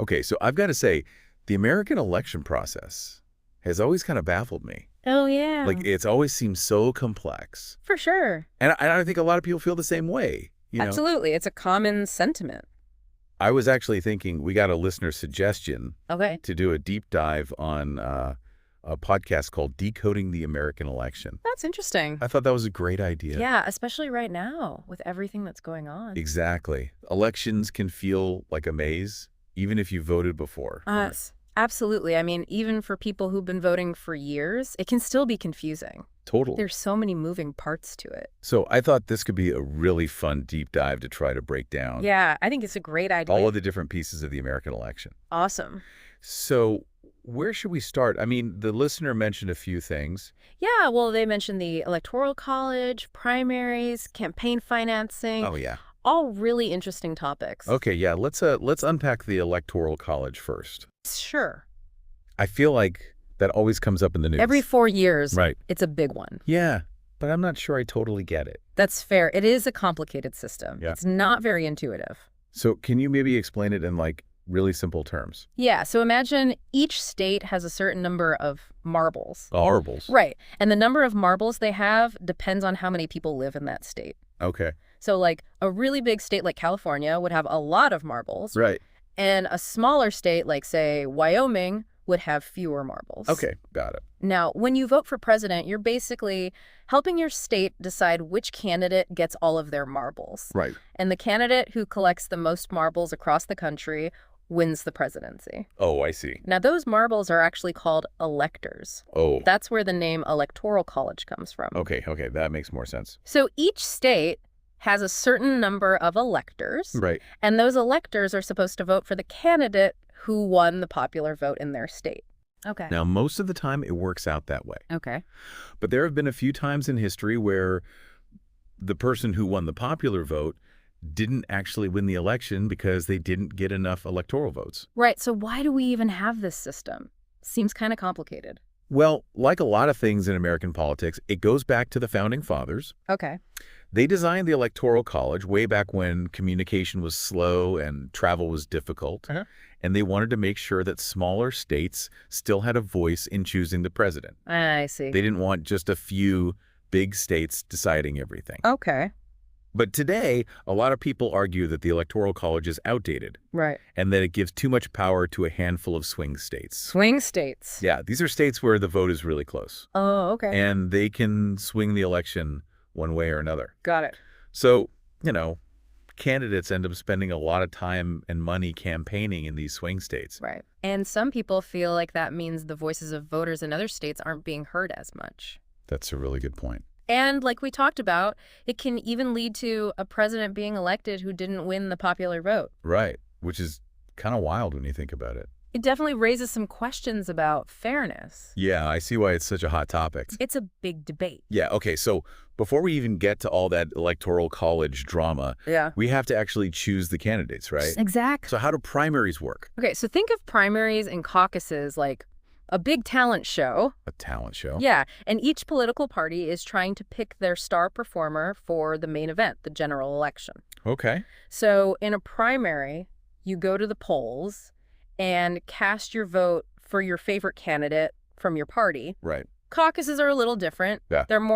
Okay, so I've got to say, the American election process has always kind of baffled me. Oh, yeah. Like, it's always seemed so complex. For sure. And I think a lot of people feel the same way, you know? Absolutely. It's a common sentiment. I was actually thinking we got a listener suggestion to do a deep dive on a podcast called Decoding the American Election. That's interesting. I thought that was a great idea. Yeah, especially right now with everything that's going on. Exactly. Elections can feel like a maze, even if you voted before. Absolutely. I mean, even for people who've been voting for years, it can still be confusing. Totally. There's so many moving parts to it. So I thought this could be a really fun deep dive to try to break down. Yeah, I think it's a great idea. All of the different pieces of the American election. Awesome. So where should we start? I mean, the listener mentioned a few things. Yeah, well, they mentioned the Electoral College, primaries, campaign financing. Oh, yeah. All really interesting topics. Okay, yeah, let's unpack the Electoral College first. Sure. I feel like that always comes up in the news. Every 4 years, right. It's a big one. Yeah, but I'm not sure I totally get it. That's fair. It is a complicated system. Yeah. It's not very intuitive. So can you maybe explain it in, like, really simple terms? Yeah, so imagine each state has a certain number of marbles. Marbles? Right. And the number of marbles they have depends on how many people live in that state. Okay. So, like, a really big state like California would have a lot of marbles. Right. And a smaller state like, say, Wyoming would have fewer marbles. Okay, got it. Now, when you vote for president, you're basically helping your state decide which candidate gets all of their marbles. Right. And the candidate who collects the most marbles across the country wins the presidency. Oh, I see. Now, those marbles are actually called electors. Oh. That's where the name Electoral College comes from. Okay, that makes more sense. So each state has a certain number of electors. Right. And those electors are supposed to vote for the candidate who won the popular vote in their state. Okay. Now, most of the time, it works out that way. Okay. But there have been a few times in history where the person who won the popular vote didn't actually win the election because they didn't get enough electoral votes. Right. So why do we even have this system? Seems kind of complicated. Well, like a lot of things in American politics, it goes back to the Founding Fathers. Okay. They designed the Electoral College way back when communication was slow and travel was difficult. And they wanted to make sure that smaller states still had a voice in choosing the president. I see. They didn't want just a few big states deciding everything. Okay. But today, a lot of people argue that the Electoral College is outdated. Right. And that it gives too much power to a handful of swing states. Swing states. Yeah, these are states where the vote is really close. Oh, okay. And they can swing the election one way or another. Got it. So, you know, candidates end up spending a lot of time and money campaigning in these swing states. Right. And some people feel like that means the voices of voters in other states aren't being heard as much. That's a really good point. And like we talked about, it can even lead to a president being elected who didn't win the popular vote. Right, which is kind of wild when you think about it. It definitely raises some questions about fairness. Yeah, I see why it's such a hot topic. It's a big debate. Yeah, okay, so before we even get to all that Electoral College drama, we have to actually choose the candidates, right? Exactly. So how do primaries work? Okay, so think of primaries and caucuses like a big talent show. A talent show? Yeah, and each political party is trying to pick their star performer for the main event, the general election. Okay. So in a primary, you go to the polls and cast your vote for your favorite candidate from your party. Right. Caucuses are a little different. Yeah. They're more